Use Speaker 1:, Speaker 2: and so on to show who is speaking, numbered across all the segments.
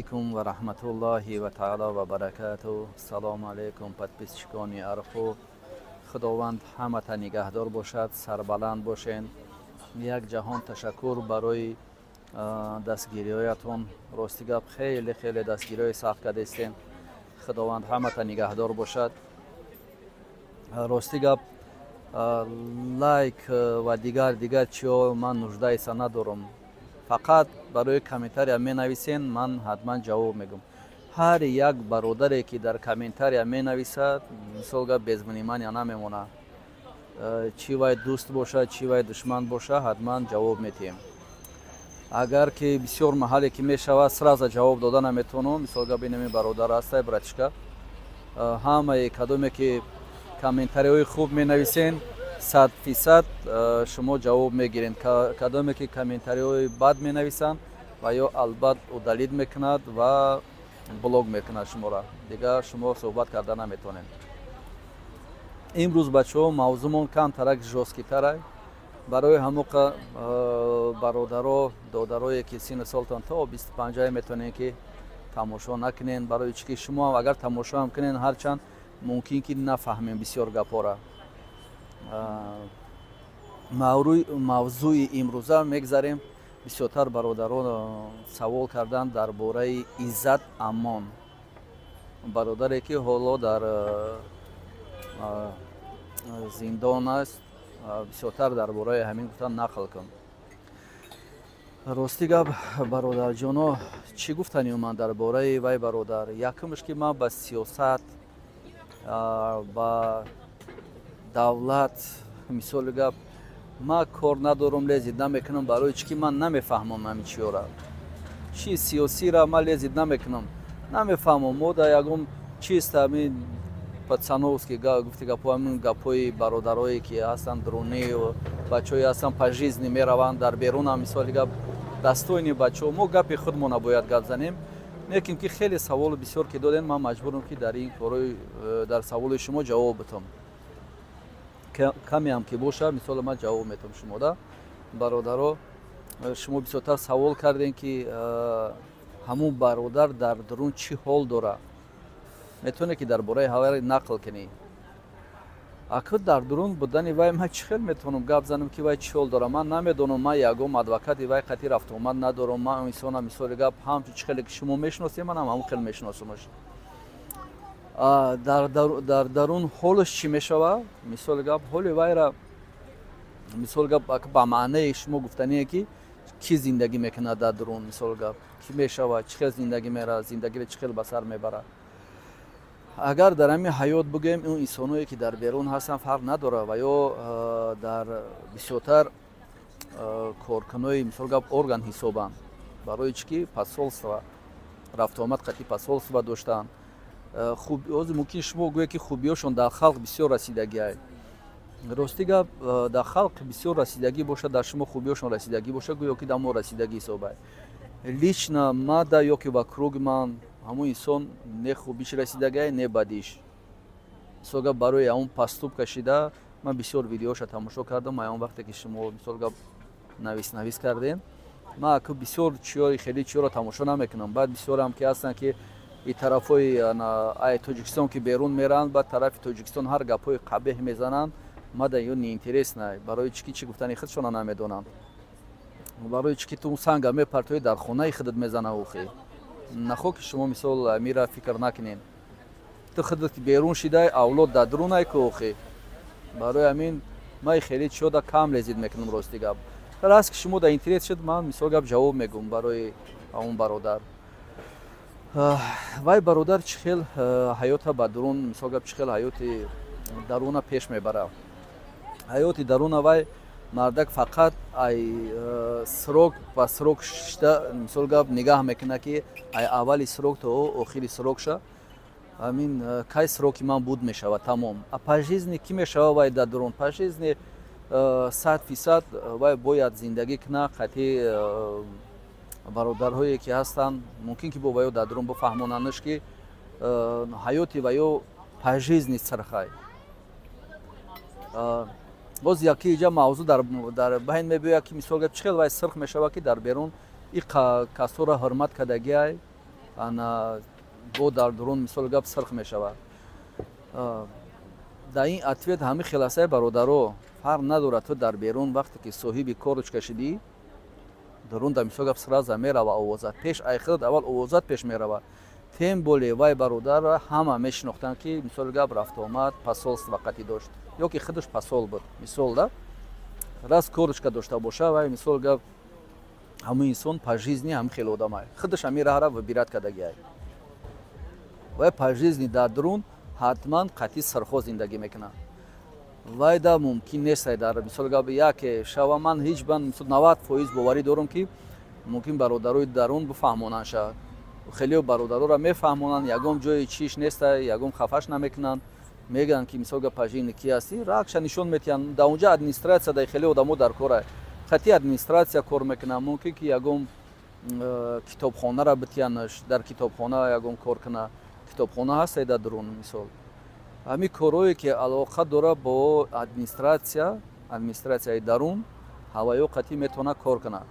Speaker 1: علیکم و رحمت الله و تعالی و برکاته. سلام علیکم پادپیسچکانی ارخو. خداوند همه تا نگهدار باشد، سربلند باشین. یک جهان تشکر برای دستگیریاتون. راستی گپ خیلی خیلی دستگیری سخت کردین. خداوند همه تا نگهدار باشد. راستی گپ لایک و دیگر چیو من نوشده ایسا ندارم. فقط برای کامنتاری می نویسین، من حتما جواب میگم. هر یک برادری که در کامنتاری می نویسد مثال گپ بزمانی من یا نمیمونه، چی وای دوست باشه چی وای دشمن باشه حتما جواب میتیم. اگر که بسیار محلی که میشود سراز جواب دادن نمیتونم، مثال گپ اینمی برادر هسته براتشکا همه کدومی که کامنتاری های خوب می نویسین 100% شما جواب میگیرین. کدومی که کامنتاری های بد می نویسن و یا البته دلیل میکند و بلاگ میکند شما را، دیگه شما صحبت کردن نمیتونین. امروز بچه ها موضوعمون کم ترک جوسکی تره برای هموقع برادرها دادرهایی که سین سالتان تا 25 میتونین که تماشا نکنین، برای چی شما اگر تماشا هم کنین هرچند ممکن که نفهمین بسیار گپا را. موضوع امروزه میگذاریم. بسیارتر برادران سوال کردن درباره عزت امان. برادری که حالا در زندان است بسیارتر درباره همین گفتن نقل کن. راستی گپ برادر جانا چی گفتنی من درباره وای برادر؟ یکمش که من با سیاست با دولت مثال گپ ما کار ندارم، لذت نمیکنم برای چی که من نمیفهمم همین چی را، چی سیاسی را من لذت نمیکنم، نمیفهمم مودا یگم چیست همین پاتسانوس که گفتی گپو همین گپوی برادرایی که هستن درونی و بچه‌ای هستن پاژیزنی میروند در بیرون هم مثال گپ دستوینی بچه‌ها ما گپ خودمون نباید گپ زنیم. لیکن که خیلی سوال بسیار که دادن من مجبورم که در این کارای در سوال شما جواب بدم. کمی هم که باشه مثال من جواب میتونم شما دا برادرها. شما بسیارتر سوال کردین که همون برادر در درون چی حال داره، میتونه که درباره حال نقل کنی. اگر در درون بودن وای من چی خیلی میتونم گپ زنم که وای چی حال داره. من نمیدونم، من یگم ادوکات وای قطعی رفت اومد ندارم. من انسانم مثال گپ هم چی خیلی که شما میشناسید من هم همون خیلی میشناسمش. در درون حالش چی میشوه؟ مثال گپ حال وای را مثال گپ با معنی شما گفتنیه که کی زندگی میکنه در درون، مثال گپ کی میشوه، چی خیلی زندگی میره، زندگی رو چی خیلی بسر میبره. اگر در همین حیات بگیم اون انسانایی که در بیرون هستن فرق نداره و یا در بسیارتر کارکنای مثال گپ ارگان حسابن، برای چی که پاسولسوا رفت آمد قطعی پاسولسوا داشتن. خوب از ممکن شما گویا که خوبیاشون در خلق بسیار رسیدگی است. راستی گپ در خلق بسیار رسیدگی باشه، در شما خوبیاشون رسیدگی باشه گویا که در ما رسیدگی حساب است. لیچنا مادا یا که با کروگ من همون انسان نه خوبیش رسیدگی نه بدیش. سوگا برای اون پاستوب کشیده من بسیار ویدیوش تماشا کردم. اون وقتی که شما مثال گپ نویس کردین من که بسیار چیاری خیلی چیارا تماشا نمیکنم. بعد بسیار هم که هستن که این طرفای ای تاجیکستان که بیرون میرن بعد طرف تاجیکستان هر گپای قبیح میزنن. ما در اون اینترس نه، برای چی گفتن خودشون نمیدونن، برای چی تو سنگ می پرتوی در خونه خودت میزنه اوخی نخو که شما مثال میرا فکر نکنین تو خودت بیرون شیده اولاد در درون که اوخی. برای همین ما خیلی شده کم لذت میکنم. راستی گپ راست که شما در اینترنت شد من مثال گپ جواب میگم برای اون برادر. وای برادر چه خیل حیات با درون مثال گپ چه خیل حیات درون پیش میبره. حیات درون وای مردک فقط ای سروک و سروک شته مثال گپ نگاه میکنه که ای اولی سروک تو آخری سروک شه همین کای سروکی من بود میشود تمام. پاژیزنی کی میشود وای در درون پاژیزنی 100% وای باید زندگی کنه. قطعی برادرهایی که هستن ممکن که با وای در درون بفهموننش که حیاتی وای پاژیزنی سرخای. باز یکی اینجا موضوع در بین میبوید که مثال گپ چخیل وای سرخ میشود که در بیرون این کسو را حرمت کردگی ана бо дар дурун мисол гап сирх мешавад. дар ин ответ ҳами хеласаи бародаро фарқ надорад ту дар берун вақте ки соҳиби корочка шидӣ дурун дар мисол гап сраза мерава овозат пеш айхират аввал овозат пеш мерава тем более вай бародарро ҳама мешинохтанд ки мисол гап рафтуомад посолство қати дошт ё ки худаш посол буд мисол да раз корочка дошта боша вай мисол гап ҳамун инсон по жизни ҳам хеле одамай худаш ҳами раҳра выбират кардагиай вай по жизни дар дурун ҳатман қатъи сирхо зиндагӣ мекунад вай да мумкин нест дар мисол гап яке шава ман ҳеҷ бан 90% боварӣ дорам ки мумкин бародарои дарун бифаҳмонанд шавад хеле бародароро мефаҳмонанд ягон ҷои чиш нест ягон хафаш намекунанд мегӯянд ки мисол гап по жизни ки ҳастӣ рақша нишон медиҳанд дар онҷа администратсия дар хеле одамо дар кора қатъи администратсия кор мекунад мумкин ки ягон китобхонаро битиянаш дар китобхона ягон кор кунад китобхона ҳаст дар дурун мисол ҳамин корое ки алоқа дора бо администратсияи дарун ҳаваё қатъи метавонад кор кунад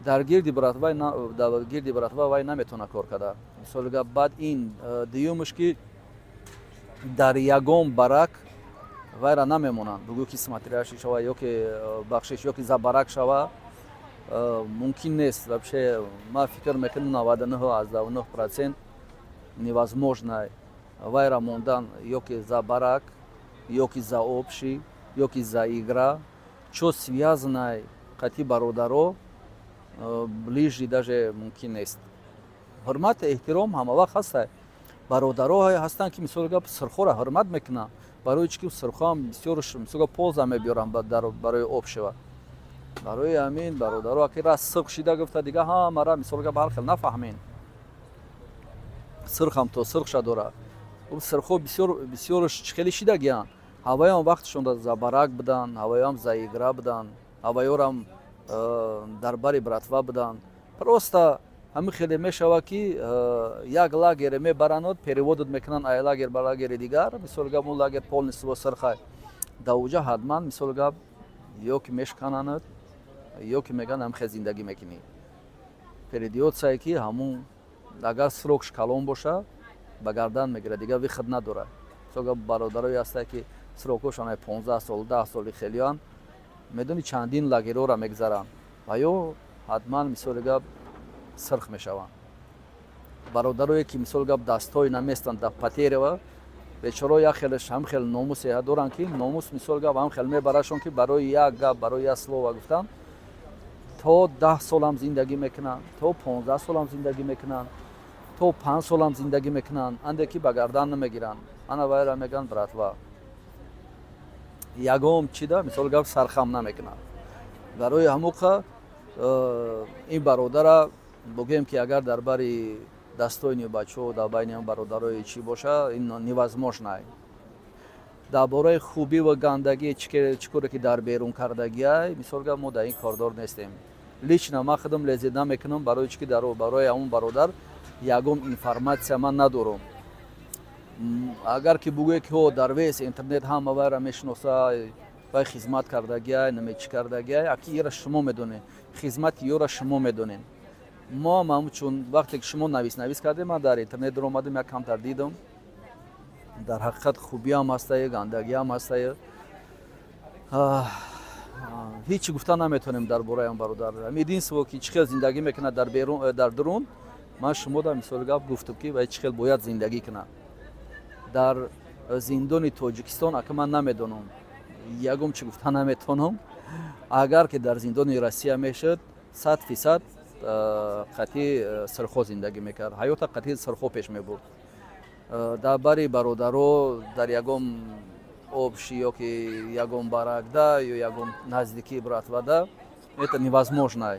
Speaker 1: дар гирди братва вай наметавонад кор карда мисол гап баъд ин дуюмаш ки дар ягон барак вайра намемонанд бугӯ ки смотрящий шава ё ки бахшиш ё ки за барак шава мумкин нест вообще ма фикр мекунам 99% невозможно вайра мондан ё ки за барак ё ки за общий ё ки за игра чо связанной қатъи бародаро ближе даже мумкин нест ҳурмат эҳтиром ҳамавақт ҳаст бародароҳое ҳастанд ки мисол гап сирхоро ҳурмат мекунанд барои чӣ ки сирхоам бисёр мисол гап полза мебиёранд барои общего барои ҳамин бародаро ки раз сирх шида гуфта дига ҳамара мисол гап ҳар хел нафаҳмед сирхам то сирхша дора сирхо бисёрш чӣ хеле шидагиянд ҳаваёам вақташон за барак буданд ҳаваёам за игра буданд ҳаваёрам дар бари братва буданд просто ҳамин хеле мешавад ки як лагере мебаранд переводот мекунанд ай лагер ба лагери дигар мисол гап он лагер полностью сирхай дар онҷа ҳатман мисол гап ё ки мешкананд ё ки мегӯянд ҳам хел зиндагӣ мекунӣ передиотсае ки ҳамун агар срокш калон боша ба гардан мегирад дигар виход надорад мисол гап бародарое ҳастанд ки срокҳошон 15 сол 10 соли хелианд медони чандин лагерҳоро мегзаранд ва ё ҳатман мисоли гап сирх мешаванд бародарое ки мисол гап дастҳои наместанд дар патерева бечоро як хелаш ҳам хел номусе доранд ки номус мисол гап ҳам хел мебарашон ки барои як гап барои як слова гуфтан то 10 солам зиндагӣ мекунанд то 15 солам зиндагӣ мекунанд то 5 солам зиндагӣ мекунанд анде ки ба гардан намегиранд ана вайра мегӯянд братва ягон чида мисол гап сархам намекунанд барои ҳамуқа ин бародара богӯем ки агар дар бари дастоини бачаҳо дар байни бародарои чӣ боша ин невозможно дар бораи хубӣ ва гандагӣ чӣ коре ки дар берун кардагиай мисол гап мо дар ин кордор нестем лично ман худам лезид намекунам барои чӣ ки барои ҳамун бародар ягон информатсия ман надорам агар ки бугӯе ки дар вес интернет ҳама вайра мешиноса вай хизмат кардагиай наме чӣ кардагиай аки ира шумо медонед хизмати ёро шумо медонед мо ҳамчун вақте ки шумо навис кардем ман дар интернет даромадам як камтар дидам дар ҳақиқат хубиам ҳастае гандагиам ҳастае ҳеҷ гуфта наметавонем дар бораи ам бародар единство ки чӣ хел зиндагӣ мекунад дар дурун ман шумо дар мисоли гап гуфтам ки вай чӣ хел бояд зиндагӣ кунад дар зиндони тоҷикистон ака ман намедонам ягон чӣ гуфта наметавонам агар ки дар зиндони россия мешуд 100% қатъи сирхо зиндагӣ мекард ҳаёта қатъи сирхо пеш мебурд дар бари бародаро дар ягон общий ё ки ягон баракда ё ягон наздикии братвада это невозможно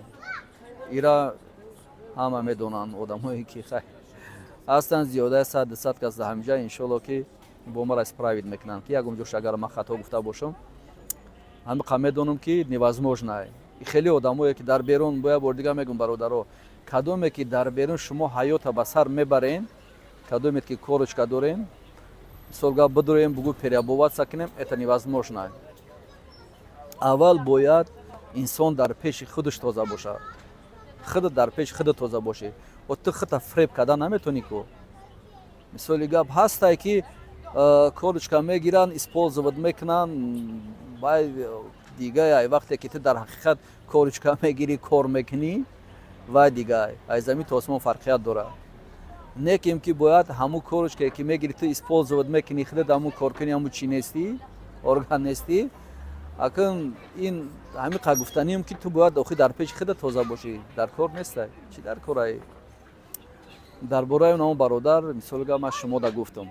Speaker 1: ира ҳама медонанд одамое ки ҳастанд зиёда 100 кас дар ҳамҷа иншоалло ки бо мара исправит мекунанд ки ягон ҷош агар ман хато гуфта бошам ҳамиқа медонам ки невозможно хеле одамое ки дар берун боя бор дига мегӯм бародаро кадоме ки дар берун шумо ҳаёта ба сар мебарен кадоме ки корочка дорен мисол гап бидурем бугӯ переобуваться кунем это невозможно аввал бояд инсон дар пеши худаш тоза бошад худ дар пеши худ тоза бошед от ту хата фреб кардан наметони ку. Мисоли гап ҳастай ки корочка мегиран, использовать мекунан, бай дигай ай вақте ки ту дар ҳақиқат корочка мегири, кор мекунӣ, вай дигай. Ай замин то осмон фарқият дорад. Не ким ки бояд ҳамун корочка ки мегири ту использовать мекунӣ, худат ҳамун кор кунӣ, ҳамун чи нести, орган нести. Акн ин ҳамин қа гуфтаним ки ту бояд охир дар пеши худат тоза бошӣ, дар кор нестай. Чи дар корай? дар бораи он бародар мисолга ман шумо да гуфтам.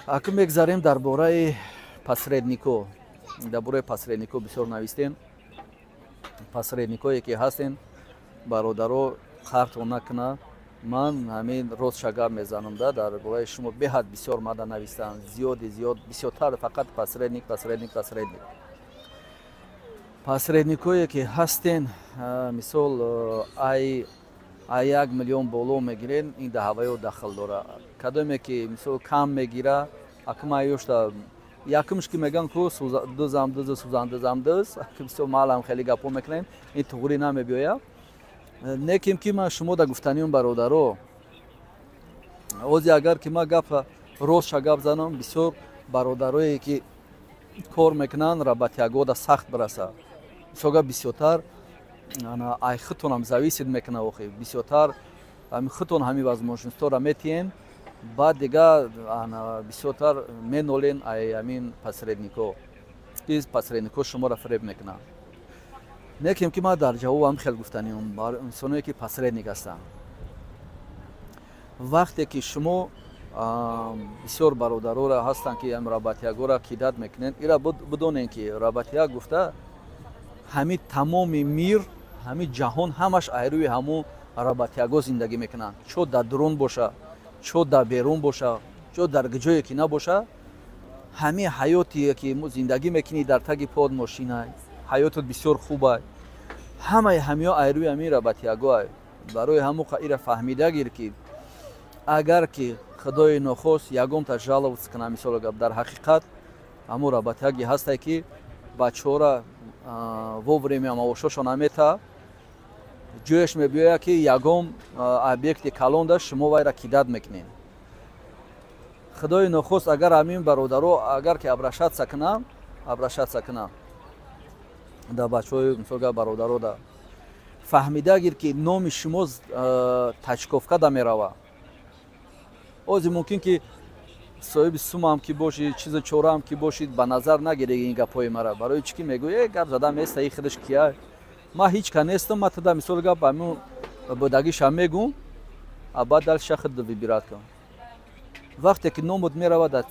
Speaker 1: Акн мегзарем дар бораи посреднико. Дар бораи посреднико бисёр навистем. Посредникое ки ҳастен бародаро хартон накуна. Ман ҳамин рост шагаб мезанам да дар бораи шумо беҳад бисёр мада навистам. Зиёд бисёртар фақат посредник. Посредникое ки ҳастен мисол ай 1 миллион боло мегирен, ин да ҳаваё дахл дора. Кадоме ки мисол кам мегира, акма ёшта якмш ки меган ку сузандазамдаз, ки бисёр маълам хеле гапо мекунем, ин туғри намебиёя. Неким ки ман шумо да гуфтаним бародаро, ози агар ки ман гап рост шагаб занам, бисёр бародарое ки кор мекунан, рабатиягода сахт бараса. Мисолга бисёртар ай хутонам зависит мекуна охи бисёртар ами хутон ҳами возможностора метиен баъд дига бисёртар менолен ай амин посреднико ки посреднико шуморо фреб мекуна. Не ким ки ман дар ҷавобам хел гуфтаним инсоное ки посредник ҳастанд. вақте ки шумо бисёр бародарора ҳастанд ки ам рабатиягора кидат мекунен, ира бидонен ки рабатия гуфта ҳами тамоми мир, ҳами ҷаҳон ҳамаш айрӯи ҳамун рабатияго зиндагӣ мекунанд. Чо дар дурун боша, чо дар берун боша, чо дар ҷое ки набоша, ҳами ҳаёте ки зиндагӣ мекунӣ дар таги под мошина, ҳаётот бисёр хуба. Ҳамаи ҳамиё айрӯи ҳамин рабатиягоа. Барои ҳамуқа ира фаҳмидагир ки агар ки худои нохост ягонта жаловат кунад, мисол гап дар ҳақиқат ҳамун рабатияги ҳастай ки бачаҳора вовремя маошашон намета, ҷояш мебиёя ки ягон объекти калонда шумо вайра кидат мекунед. худои нохост агар ҳамин бародаро агар ки абрашатса кунанд да бачаҳои мисолга бародаро да фаҳмидагир ки номи шумо тачковка да мерава. ози мумкин ки соҳиби сумам ки бошӣ, чиза чораам ки бошид, ба назар нагиред ин гапҳои мара. Барои чӣ ки мегӯя гап зада места, ин худаш кия? Ман ҳеҷ ка нестам, ман туда мисол гап ҳамун будагиша мегӯм, а баъд дальша худ вибират кун. Вақте ки номут мерава дар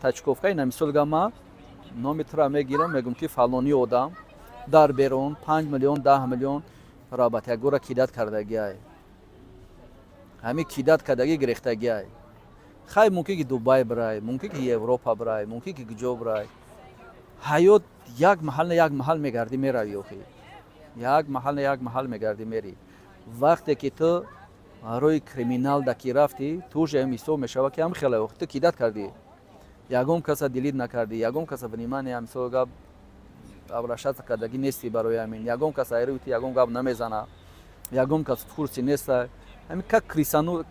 Speaker 1: тачковка, ина мисол гап ман номи тура мегирам, мегӯм ки фалони одам дар берун 5 миллион 10 миллион рабатиягора кидат кардагиай. ҳамин кидат кардагӣ гирифтагиай. хай мумкин ки Дубай бирай, мумкин ки Европа бирай, мумкин ки куҷо бирай. ҳаёт як маҳал мегарди мерави охи. Як маҳал мегарди мери. Вақте ки ту рӯи криминал да ки рафти, туже ҳисоб мешава ки ҳам хеле охи ту кидат кардӣ. Ягон каса дилит накардӣ, ягон каса внимание мисол гап абрашатса кардагӣ нести барои ҳамин. Ягон каса айрӯи ту ягон гап намезана. Ягон кас фурси неста. ҳамин как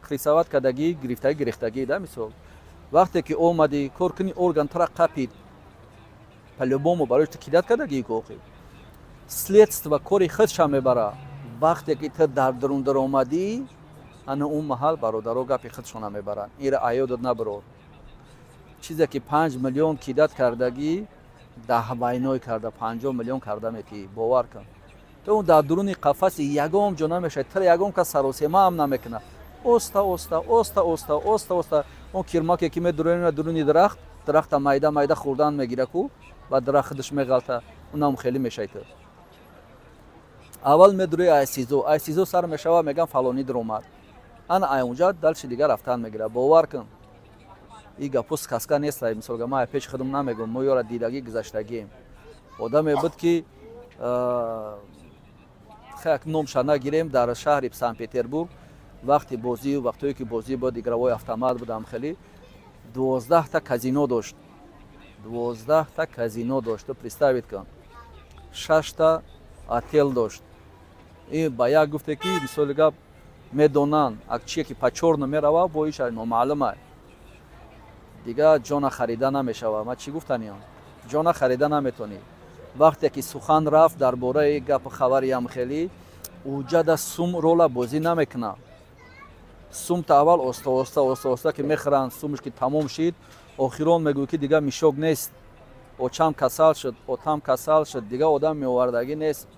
Speaker 1: крисават кардагӣ, гирифтагӣ да мисол. Вақте ки омадӣ кор куни орган тура қапид, по-любому барои ту кидат кардагӣ охи. Следство кори худша мебара. Вақте ки ту дар дурун даромадӣ, ана он маҳал бародаро гапи худшона мебаранд. ира аёдот набирор. чизе ки 5 миллион кидат кардагӣ, даҳвайной карда 50 миллион карда мекӣ, бовар кун. تو در درون قفس یگام جا نمیشه، تر یگام که سروسیما هم نمیکنه. اوستا اون کرماکی که درونی درخت مایده خوردن میگیره کو و درخت خودش میغلطه، اونم خیلی میشه. اول میدروی آیسیزو سر میشوه، میگن فلانی در اومد. انا اونجا دلش دیگه رفتن میگیره. باور کن این گپوس کاسکا نیست. مثلا ما پیش خودم نمیگم، ما یارو دیدگی گذشتگیم. آدمی بود که خیلی نامش نگیریم در شهر سنت پترزبورگ وقتی که بازی بود دیگروای автомат بودم خیلی 12 تا کازینو داشت. 12 تا کازینو داشت. تو представить کن. 6 تا هتل داشت. این باید گفته که مثلا медонанд ак чие ки пачор намерава бо иша номаълум ай дига ҷона харида намешава. Ма чӣ гуфтанӣ ҷона харида наметонӣ. Вақте ки сухан рафт дар бораи гапи хабари ямхелӣ уҷада сум рола бозӣ намекунад. Сумта аввал оста ки мехӯранд сумш ки тамом шид охирон мегӯй ки дига мишок нест. Очам касал шуд, отам касал шуд, дига одам меовардагӣ нест.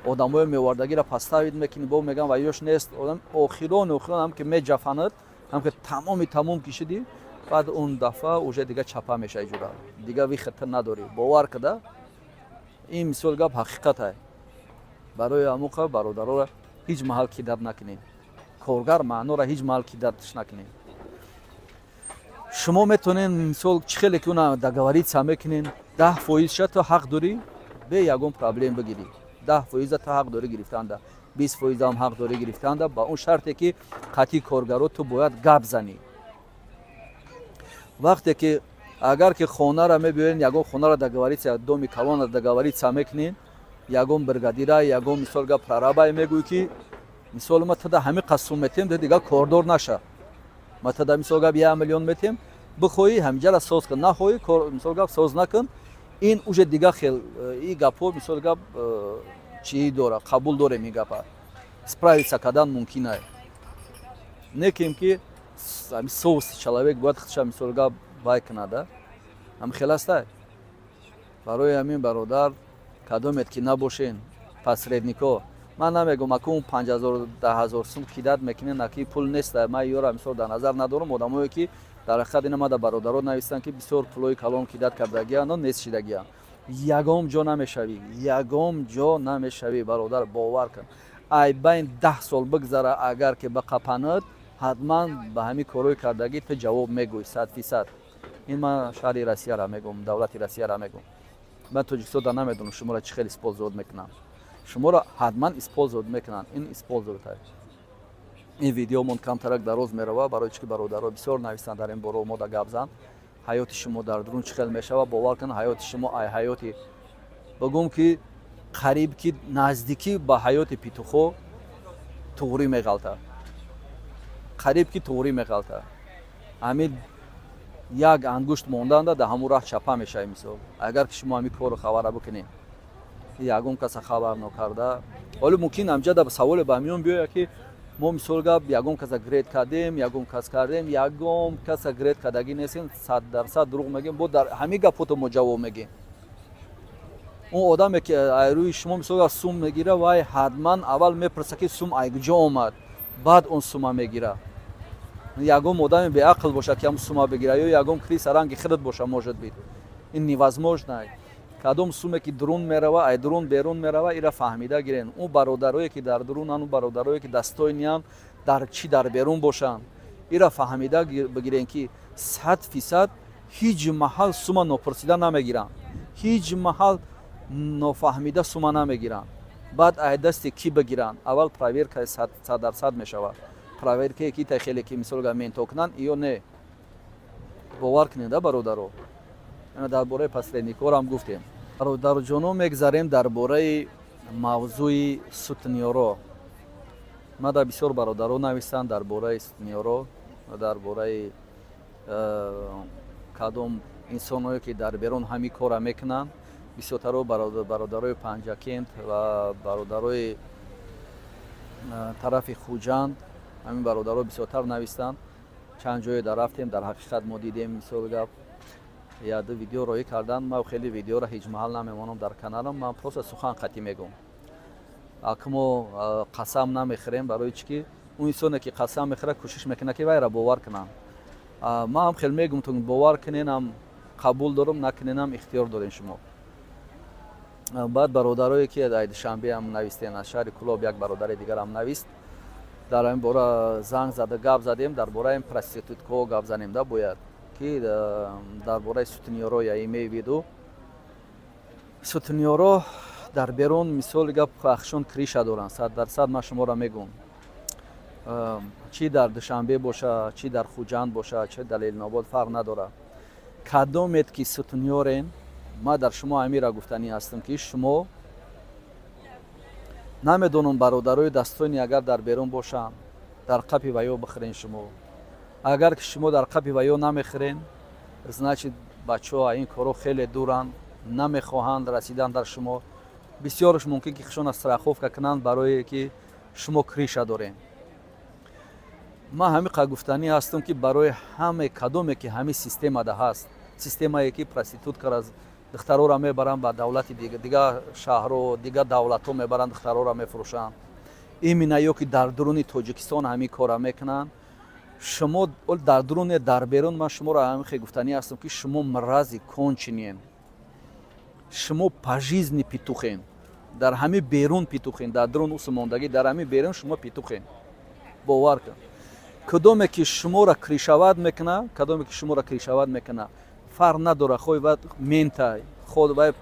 Speaker 1: Одамои меовардагиро паставид мекунӣ бо мегӯям вайёш нест. Охирон ҳам ки меҷафанад ҳам ки тамом кишидӣ баъд он дафъа уже дига чапа мешавӣ ҷура. Дига вихатр надорӣ. Бовар када ин мисол гап ҳақиқат ай. Барои амуқа бародароро ҳеҷ маҳал кидат накунед. Коргар маъноро ҳеҷ маҳал кидатш накунед. Шумо метонед мисол чӣ хеле ки уна договориться мекунед 10% ша то ҳақ дорӣ бе ягон проблем бигирӣ. 10% то ҳақ дорӣ гирифтанда, 20% ҳам ҳақ дорӣ гирифтанда ба он шарте ки қатъи коргаро ту бояд гап занӣ. Вақте ки агар ки хонаро мебиёред ягон хонаро договориться доми калонро договориться мекунед ягон бригадира ягон мисол гап прорабай мегӯй ки мисол ма тада ҳамин қадр сум метем дига кордор наша. Ма тада мисол гап 1 миллион метем бихоҳӣ ҳамҷара соз кун наҳоӣ мисол гап соз накун. Ин уже дига хел и гапҳо мисол гап чӣ дора қабул дорем ин гапа справиться кардан мумкин ай. Не ки соус человек бояд худша мисол гап бай кунада ҳам хел аста. Барои ҳамин бародар кадомет ки набошен посреднико ман намегӯм аку 5000-10000 сум кидат мекунед наки пул нест. ман ёра мисол дар назар надорам одамое ки дар ҳақиқат ина мада бародаро навистанд ки бисёр пулои калон кидат кардагианд нест шидагианд. Ягон ҷо намешавӣ, ягон ҷо намешавӣ бародар бовар кун. Ай байн 10 сол бигзара агар ки ба қапанад ҳатман ба ҳамин корҳои кардагӣ ту ҷавоб мегӯй 100%. ин ман шаҳри Россияро мегӯм, давлати Россияро мегӯм. Ман Тоҷикистода намедонам шуморо чӣ хел использоват мекунам. Шуморо ҳатман использоват мекунанд. Ин использоват. ин видеомон камтарак дароз мерава барои чӣ ки бародаро бисёр навистанд дар ин бора мода гап зан. ҳаёти шумо дар дурун чӣ хел мешава бовар кун ҳаёти шумо ай ҳаёти бигӯм ки қариб ки наздикӣ ба ҳаёти петухо туғрӣ меғалта. қариб ки туғрӣ меғалта. ҳамин як ангушт мондаанда дар ҳамун раҳ чапа мешавӣ мисол. Агар ки шумо ҳамин корро хабара бикунед ягон каса хабар накарда ҳоли мумкин амҷада саволе ба миён биёяд ки мо мисол гап ягон каса гред кардем ягон кас кардем ягон каса гред кардагӣ нестем 100% дурӯғ мегем бо дар ҳамин гапото мо ҷавоб мегем. он одаме ки айрӯи шумо мисол гап сум мегира вай ҳатман аввал мепурса ки сум ай куҷо омад баъд он сума мегира. ягон одаме беақл бошад ки ҳам сума бигира ё ягон криса ранги хирд боша может бит. ин невозможно. кадом суме ки дурун мерава ай дурун берун мерава ира фаҳмида гирен. он бародарое ки дар дурунанд он бародарое ки дастойниям дар чӣ дар берун бошанд ира фаҳмида бигирен ки 100% ҳеҷ маҳал сума нопурсида намегиранд. ҳеҷ маҳал нофаҳмида сума намегиранд. баъд ай дасти ки бигиранд аввал проверка 100% мешавад. проверкае ки та хеле ки мисол га менто кунанд ё не. бовар кунеда бародаро. ина дар бораи посредникорам гуфтем. бародарҷоно мегзарем дар бораи мавзӯи сутниёро. мада бисёр бародаро навистанд дар бораи сутниёро дар бораи кадом инсоное ки дар берун ҳамин кора мекунанд. бисёртаро бародарои Панҷакент ва бародарои тарафи Хуҷанд ҳамин бародаро бисёртар навистанд. чанд ҷое дар рафтем дар ҳақиқат мо дидем мисол гап яду видео роӣ кардан. ман хеле видеоро ҳеҷ маҳал намемонам дар каналам. ман просто сухан қатъӣ мегӯм. акмо қасам намехӯрем барои чӣ ки он инсоне ки қасам мехӯрад кӯшиш мекунад ки вайро бовар кунанд. ман ҳам хел мегӯм ту бовар куненам қабул дорам накуненам ихтиёр дорем шумо. баъд бародарое ки дар душанбе ҳам навистем аз шаҳри Кӯлоб як бародари дигарам навист. дар ин бора занг зада гап задем дар бораи проституткаҳо гап занем да бояд ки дар бораи сутниёро я имею сутниёро дар берун мисоли гап пахшон криша доранд. 100% ман шуморо мегӯм. чӣ дар Душанбе боша чӣ дар Хуҷанд боша чӣ дар Ленинобод фарқ надорад. кадомет ки сутниёрен ман дар шумо ҳамира гуфтанӣ ҳастам ки шумо намедонам бародарои дастойни агар дар берун бошанд дар қапи вайо бихӯрен шумо. Агар ки шумо дар қапи вайо намехӯрен, значит бачаҳо ин корҳо хеле дуранд, намехоҳанд расидан дар шумо. Бисёрш мумкин ки худшона страховка кунанд барое ки шумо криша дорем. ман ҳамиқа гуфтанӣ ҳастам ки барои ҳаме кадоме ки ҳамин системада ҳаст, системае ки проституткара духтарора мебаранд ба давлати дигар шаҳрҳо, дигар давлатҳо мебаранд, духтарора мефурӯшанд. Именно ё ки дар дуруни Тоҷикистон ҳамин кора мекунанд. Шумо дар дуруне дар берун, ман шуморо ҳамихе гуфтанӣ ҳастам ки шумо мрази кончинен. Шумо пажизни петухен. Дар ҳамин берун петухен, дар дурун усмондагӣ, дар ҳамин берун шумо петухен. Бовар кун. Кадоме ки шуморо кришават мекуна, кадоме ки шуморо кришават мекуна, фарқ надора, хоҳ вай ментай, ход вай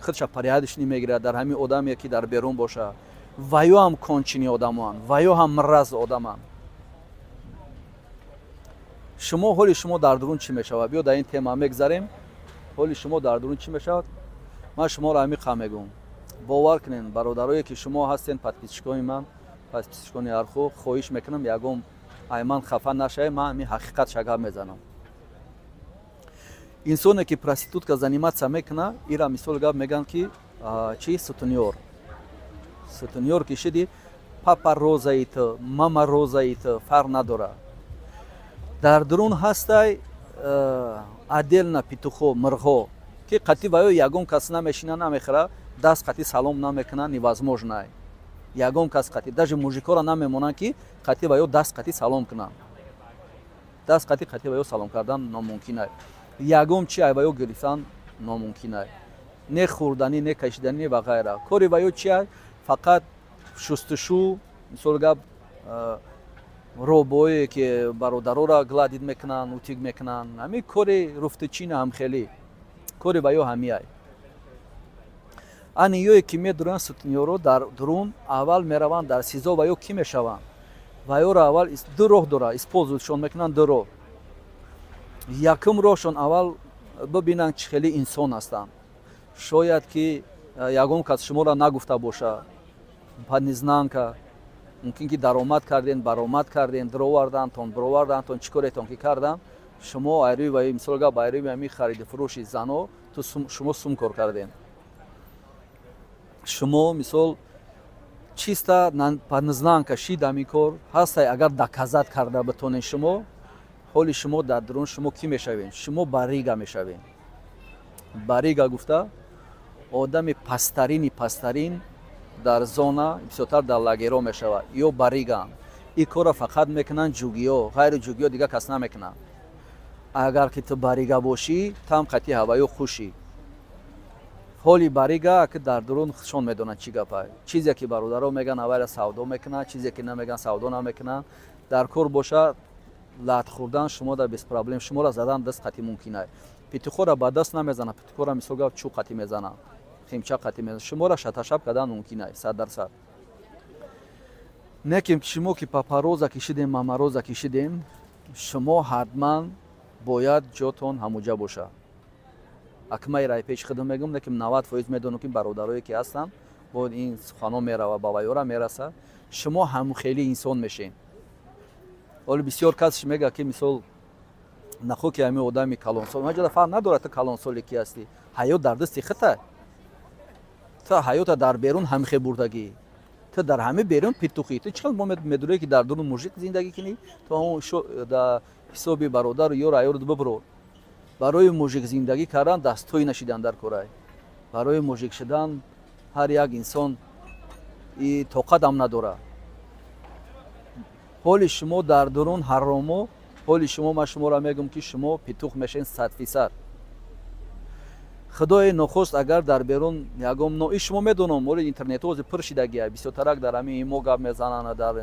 Speaker 1: худша париадиш намегирад дар ҳамин одаме ки дар берун боша. Вайо ҳам кончини одаманд, вайо ҳам мраз одаманд. шумо ҳоли шумо дар дурун чӣ мешавад? Биё дар ин тема мегзарем. ҳоли шумо дар дурун чӣ мешавад? ман шуморо ҳамиқа мегӯм. бовар кунед, бародарое ки шумо ҳастен, подписчикони ман, подписчикони Арху, хоҳиш мекунам ягон айман хафа нашавед, ман ҳамин ҳақиқат шагар мезанам. инсоне ки проститутка заниматься мекуна, ира мисол гап меган ки чи сутунёр. Сутунёр ки шиди папа розаит, мама розаит, фарқ надора. дар дурун ҳастай отдельно петухо, мирғҳо ки қати ваё ягон кас намешина, намехӯра, даст қати салом намекунад, невозможно. Ягон кас қати даже мужикоро намемонанд ки қати ваё даст қати салом кунанд. Даст қати ваё салом кардан номумкин аст. Ягон чи ай ваё гирифтан номумкин аст. Не хӯрданӣ, не кашиданӣ ва ғайра. Кори ваё чи аст? Фақат шустушу, мисол гап робое ки бародарора гладит мекунанд, утик мекунанд. Ҳамин кори руфтучина ҳамхелӣ. Кори ваё ҳамин аст. ани ёе ки медуранд сутунёро дар дурун аввал мераванд дар сизо ва ё кӣ мешаванд. Ваёро аввал ду роҳ дора, используйшон мекунанд ду роҳ. Якум роҳшон аввал бибинанд чӣ хели инсон ҳастанд. Шояд ки ягон кас шуморо нагуфта боша. Поднезнанка, мумкин ки даромад карден, баромад карден, дровардантон, бровардантон, чӣ коретон ки кардан, шумо айрӯи ва мисол гап айрӯи ҳамин хариди фурӯши зано шумо сум кор карден. Шумо мисол чиста поднезнанка шид ҳамин кор ҳастай, агар доказат карда битонен шумо, ҳоли шумо дар дурун шумо кӣ мешавен? Шумо барига мешавен. Барига гуфта одами пастарин дар зона, бисёртар дар лагеро мешавад. Ё бариган. ин корро фақат мекунанд ҷугиё, ғайри ҷугиё дигар кас намекунад. Агар ки ту барига бошӣ, там қати ҳаваё хушӣ. ҳоли барига ки дар дурун худшон медонанд чӣ гапа. Чизе ки бародаро меган авайра савдо мекунанд, чизе ки намеган савдо намекунанд. Дар кор боша лат хӯрдан шумода без проблем, шуморо задан даст қати мумкин аст. Петухоро ба даст намезананд, петухоро мисол гап чӯ қати мезананд, химча қати мезананд. Шуморо шаташаб кардан мумкин аст 100%. Неким шумо ки папароза кишидем, мамароза кишидем, шумо ҳатман бояд ҷотон ҳамуҷа боша. акмаи райпеш худам мегум, лекин 90% медонам ки бародарое ки ҳастанд, бо ин сухано мерава ба вайора мераса, шумо ҳамхели инсон мешен. ҳоли бисёр кас мега ки мисол нахӯ ки ҳамин одами калонсол, ҳаҷа фарқ надорад ту калонсоле ки ҳастӣ, ҳаёт дар дасти худта. ту ҳаёта дар берун ҳамихе бурдагӣ. Ту дар ҳамин берун петухӣ. Ту чӣ хел медонӣ ки дар дурун мужик зиндагӣ кунӣ, ту ҳамон дар ҳисоби бародару ёру аёрат бибуро. барои мужик зиндагӣ кардан дастҳои нашидан дар корай. Барои мужик шудан ҳар як инсон тоқатам надорад. ҳоли шумо дар дурун ҳаромо, ҳоли шумо ман шуморо мегӯм ки шумо петух мешен 100%. худои нохост агар дар берун ягон шумо медонам моли интернетҳо пур шидагӣ аст. Бисёртарак дар ҳамин имо гап мезананд, дар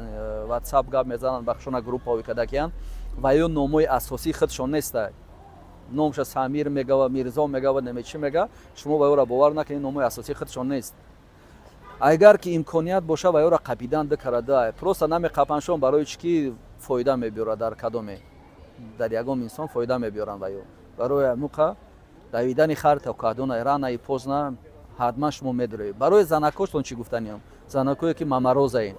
Speaker 1: WhatsApp гап мезананд, бахшона группаҳои кадакиян ва ё номои асосии худшон нестад. номша Самир мегава, Мирзо мегава, немечи мега, шумо ваёра бовар накунед, номои асосии худшон нест. агар ки имконият боша ваёра қапидан дикарада, просто намеқапаншон барои чӣ ки фоида мебиёрад дар кадоме. Дар ягон инсон фоида мебиёранд ваё. Барои амуқа давидани хар то кадона рана и позна ҳатман шумо медоред. Барои занакоштон чӣ гуфтаниям? Занакое ки мамарозаем.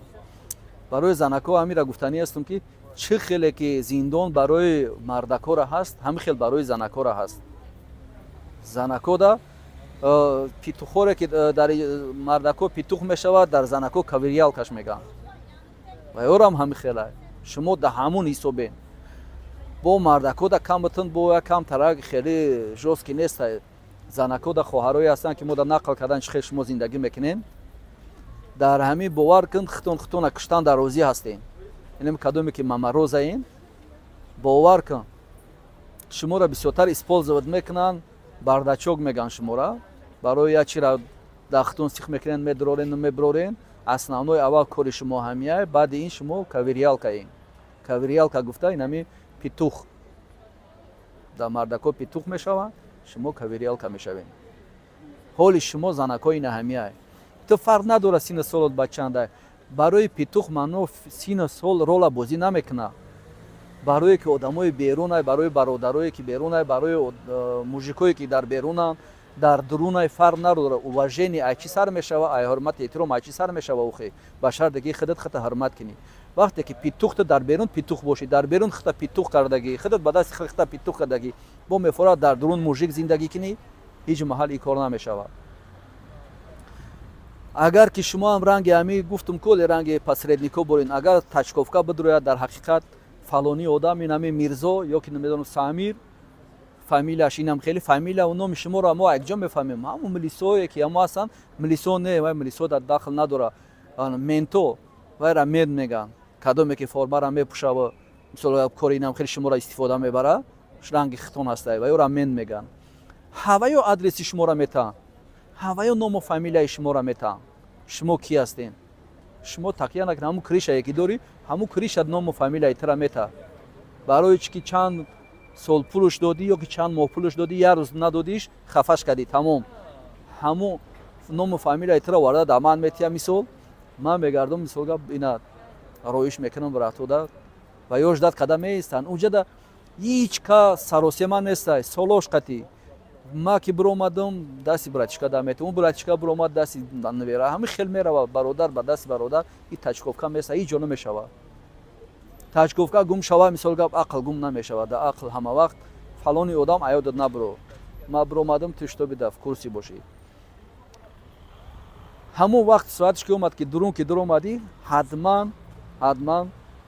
Speaker 1: барои занако амира гуфтанӣ ҳастам ки чӣ хеле ки зиндон барои мардакора ҳаст ҳамин хел барои занакора ҳаст. Занакода петухоре ки дар мардако петух мешавад, дар занако кавирялкаш мегӯянд. ва ёрам ҳамин хела шумо да ҳамун ҳисобен. бо мардакода камбатан бо якам тарак хеле жостки нестай. занакода хоҳарое ҳастанд ки мо да нақл кардан чӣ хел шумо зиндагӣ мекунем. дар ҳамин бовар кун хитона куштан дар розӣ ҳастем. инем кадоме ки мамарозаен бовар кун шуморо бисёртар использоват мекунанд. бардачок меган шумора барои як чира дар хитон сих мекунен медрорен меброрен. основной аввал кори шумо ҳамияе. баъди ин шумо кавирялкаен. кавирялка гуфта инами петух дар мардако петух мешаванд, шумо кавирялка мешавед. ҳоли шумо занако ин ҳамияе. то фарқ надора синни солот ба чанда. барои петух маъно синни сол рола бозӣ намекунад. барое ки одамои берунай, барои бародарое ки берунай, барои мужикое ки дар берунанд, дар дурунай фарқ надора. уважение ай чӣ сар мешава, ай ҳурмат эҳтиром ай чӣ сар мешава. ухе ба шарте ки худат хата ҳурмат кунӣ. вақте ки петухта дар берун петух бошӣ, дар берун хата петух кардагӣ, худат ба дасти хата петух кардагӣ, бо мефорад дар дурун мужик зиндагӣ кунӣ, ҳеҷ маҳал ин кор намешавад. агар ки шумо ҳам ранги ҳамин гуфтум коли ранги посредникҳо борин, агар тачковка бидрояд дар ҳақиқат фалони одам ин ҳамин мирзо ё ки намедонам самир фамилияш инам хеле фамилия ва номи шуморо мо якҷо мефаҳмем. ҳамун милисое ки ҳамо ҳастанд милисо не, вай милисо дар дахл надора. менто вайра мен меган. кадоме ки формара мепӯшава мисол кори инам хеле шуморо истифода мебара, ранги хитон ҳастай ва ёра мен меган. ҳаваё адреси шуморо метаҳанд. ҳаваё ному фамилияи шуморо метаҳанд. шумо ки ҳастен? шумо такя накун ҳамун кришае ки дорӣ, ҳамун криша ному фамилияи тира метаҳад. барои чӣ ки чанд сол пулуш додӣ ё ки чанд моҳ пулуш додӣ, як рӯз надодиш хафаш кардӣ тамом. ҳамун ному фамилияи тира варда дар ман метиҳа. мисол ман мегардам мисол гап ина роиш мекунам рафтода ва ё ждат қадам меистанд. унҷада ҳеҷ ка саросема нестай. солош қатӣ. ма ки биромадам дасти братишка дар метавам, он братишка биромад дасти навера. ҳамин хел мерава бародар ба дасти бародар. ин тачковка меса ҳеҷ ҷо намешавад. тачковка гум шава мисол гап ақл гум намешавад. дар ақл ҳама вақт фалони одам аёдат набро. ма биромадам ту што бида в курси бошӣ. ҳамон вақт соатиш ки омад ки дурун ки дуромадӣ ҳатман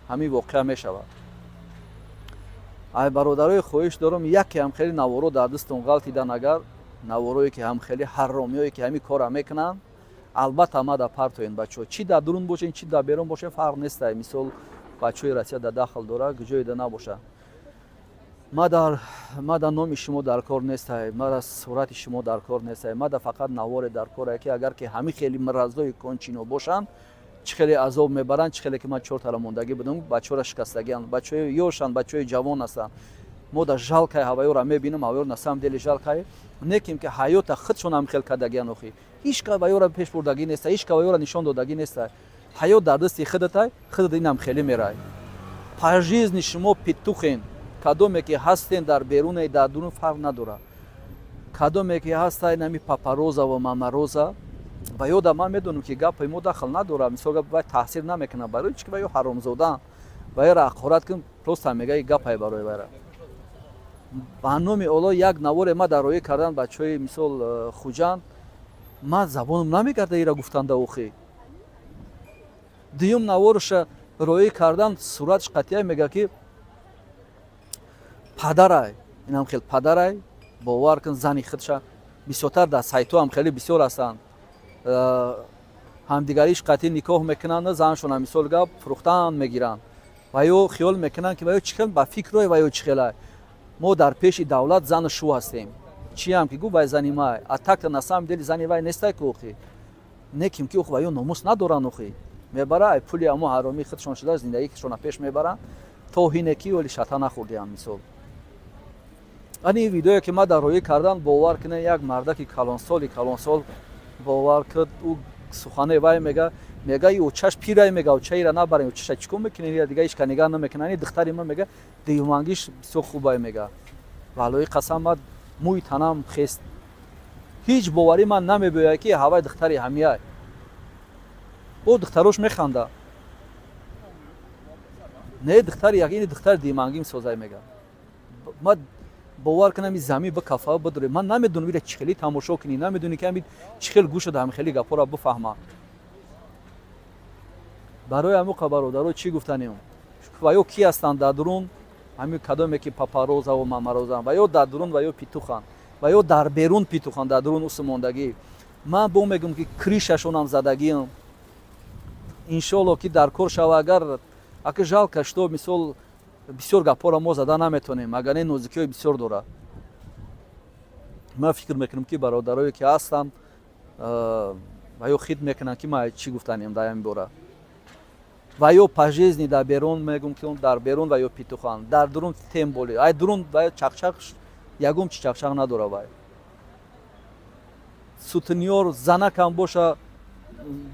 Speaker 1: ҳамин воқеа мешавад. ай бародарои хоҳиш дорам яке ҳам хеле наворо дар дастон ғалтидан агар наворое ки ҳам хеле ҳаромиое ки ҳамин кора мекунанд албатта ма дар партоен бачаҳо чӣ дар дурун бошен чӣ дар берун бошен фарқ нестай. мисол бачаҳои россия дар дахл дора ҷоеда набошад. ма дар номи шумо дар кор нестай, ма дар сурати шумо дар кор нестай. ма дар фақат наворе дар корае ки агар ки ҳамин хеле мразои кончино бошанд чӣ хеле азоб мебаранд, чӣ хеле ки ман 4 тара мондагӣ будам, бачаҳоро шикастагианд, бачаҳои ёшанд, бачаҳои ҷавон ҳастанд. мо дар жалкаи ҳаваёро мебинам, ҳаваёро на самом деле жалкае. неким ки ҳаёта худшон ҳам хел кардагианд. охи ҳеҷ ка ҳаваёро пеш бурдагӣ неста, ҳеҷ ка ҳаваёро нишон додагӣ неста. ҳаёт дар дасти худатай, худат инам хеле мерай. по жизни шумо петухен. кадоме ки ҳастен дар беруне дар дурун фарқ надорад. кадоме ки ҳаста инами папароза ва мамароза ва ёда ман медонам ки гапи мо дахл надорад. мисол гап вай таъсир намекунад барои чӣ ки вай ҳаромзодаан вайра ақорат кун просто мега гапай барои вайра. ба номи оло як наворе ма дар роӣ кардан бачаҳои мисол хуҷанд ма забонам намегарда ира гуфтанда. охи дуюм навороша роӣ кардан суратш қатъия мега ки падарай инам хел падарай бовар кун зани худша бисёртар дар сайтҳо ҳам хеле бисёр ҳастанд. ҳамдигариш қатъӣ никоҳ мекунанд, занашона мисол гап фурӯхтан мегиранд ва ё хиёл мекунанд ки ва ё чӣ хел ба фикрое ва ё чӣ хела мо дар пеши давлат зану шу ҳастем. чиам ки гӯ вай зани май а такта на самом деле зани вай нестай ки охи неким ки ох ва ё номус надоранд. охи мебара ай пули амо ҳаромии худшон шуда зиндагиашона пеш мебаранд то ҳине ки оли шата нахӯрдиам. мисол ани видеое ки ма дар роӣ кардан бовар кунед як мардаки калонсол бовар кард ӯ сухане вай мега ӣ очаш пирай мега очаира набарем очаша чӣ кор мекунед я дига ишка нигоҳ намекунад. ани духтари ман мега диюмангиш бисёр хубай мега валои қасам ма мӯи танам хест. ҳеҷ боварӣ ман намебояд ки ҳавай духтари ҳамияй бо духтарош механда. не духтар ягини духтар димангим созай мегам ма бовар кунам зами ба кафа бадуре ман намедунам ира чихели тамошо кини намедуни ки амид чихел гӯша дам хели гапора бифаҳма барои амуқа бародаро чӣ гуфтанем ва ё ки ҳастанд дар дурун ҳамин кадоме ки папарозаву мамарозанд ва ё дар дурун ва ё петуханд ва ё дар берун петуханд дар дурун усмондагӣ ман бо мегӯям ки кришашонам задагиам иншоалло ки дар кор шава агар ака жалка што мисол бисёр гапора мо зада наметонем агар не нозикиҳои бисёр дорад ман фикр мекунам ки бародарое ки ҳастанд ва ё хид мекунанд ки ман чӣ гуфтанем дар ҳамин бора ва ё по жизни дар берун мегӯям ки дар берун ва ё петуханд дар дурун тем боле ай дурун ва ё чақчақ ягум чи чақчақ надора вай сутунёр занакам боша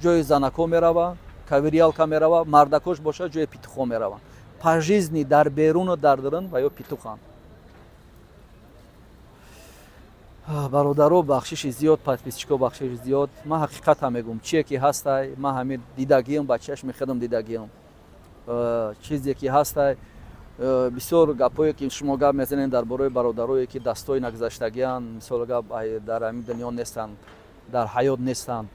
Speaker 1: ҷои занако мерава кавериалка мерава мардакош боша ҷои петухо мерава по жизни дар беруну дар дурун ва ё петуханд бародаро бахшиши зиёд подписчико бахшиши зиёд ман ҳақиқата мегӯям чие ки ҳастай ман ҳамин дидагиам ба чашми худам дидагиам чизе ки ҳастай бисёр гапое ки шумо гап мезанед дар бораи бародарое ки дастои нагзаштагианд мисол гап дар ҳамин дунё нестанд дар ҳаёт нестанд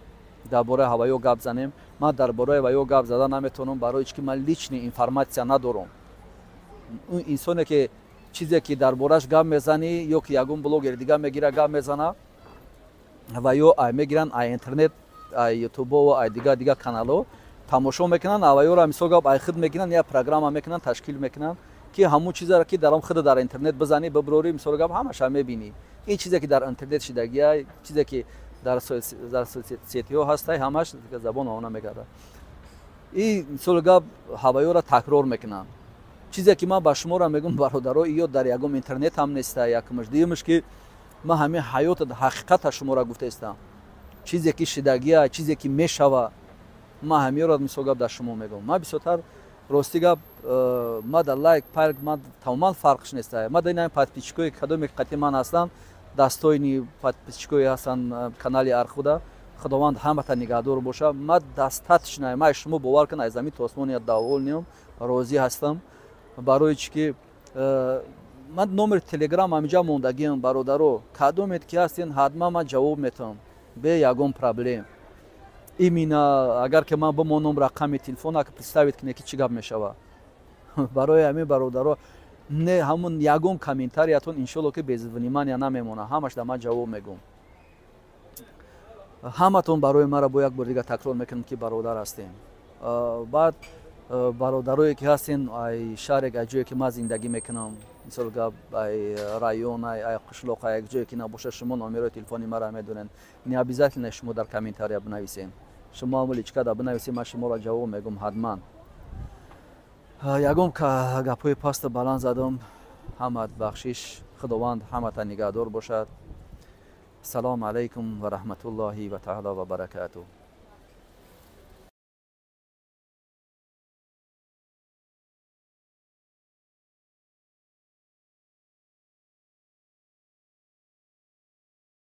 Speaker 1: дар бораи ҳаваё гап занем ман дар бораи ҳаваё гап зада наметавонам барои чи ки ман лични информатсия надорам он инсоне ки чизе ки дар бораш гап мезанӣ ё ки ягон блогер дига мегира гап мезана ва ё ай мегиранд ай интернет ай ютубо ай дига канало тамошо мекунанд ва ёра мисол гап ай худ мегиранд я программа мекунанд ташкил мекунанд ки ҳамун чизеро ки дарам худ дар интернет бизанӣ биброрӣ мисол гап ҳамаша мебинӣ ин чизе ки дар интернет шидагия чизе ки дар соцсетиҳо ҳастай ҳамаш забон она мегардад и мисол гап ҳаваёра такрор мекунанд чизе ки ман ба шуморо мегӯям бародаро ё дар ягон интернет ҳам неста якумаш дуюмаш ки ман ҳамин ҳаёта ҳақиқата шуморо гуфтаистам чизе ки шидагия чизе ки мешава ман ҳамиёро мисол гап дар шумо мегӯям ман бисёртар рости гап ман дар лайк пайк ман тамоман фарқш неста ман дар ин подписчикои кадоме қати ман ҳастанд дастоини подписчикои ҳастанд канали архуда худованд ҳамата нигаҳдор боша ман дастатишна ман шумо бовар кун аз замин то осмони даволним розӣ ҳастам барои чӣ ки ман номери телеграм ҳаминҷа мондагиам бародаро кадомет ки ҳастин ҳатман ман ҷавоб метавам бе ягон проблем имина агар ки ман бимонам рақами телефон ака представит кине ки чӣ гап мешава барои ҳамин бародаро не ҳамун ягон комментариятон иншоалло ки без внимания намемона ҳамаш дар ман ҷавоб мегӯям ҳаматон барои мара бо як бор дига такрор мекунам ки бародар ҳастем баъд бародарое ки ҳастин ай шаҳре ай ҷое ки ман зиндагӣ мекунам мисол гап ай район ай қишлоқ ай як ҷое ки набоша шумо номерои телефони мара медонед не обязательно шумо дар комментария бинависем шумо ҳамун личкада бинависем ман шуморо ҷавоб мегӯям ҳатман ягон гапҳои пасту баланд задам ҳамат бахшиш худованд ҳамата нигаҳдор бошад. Ассалому алайкум ва раҳматуллоҳи ва таъала ва баракатуҳ.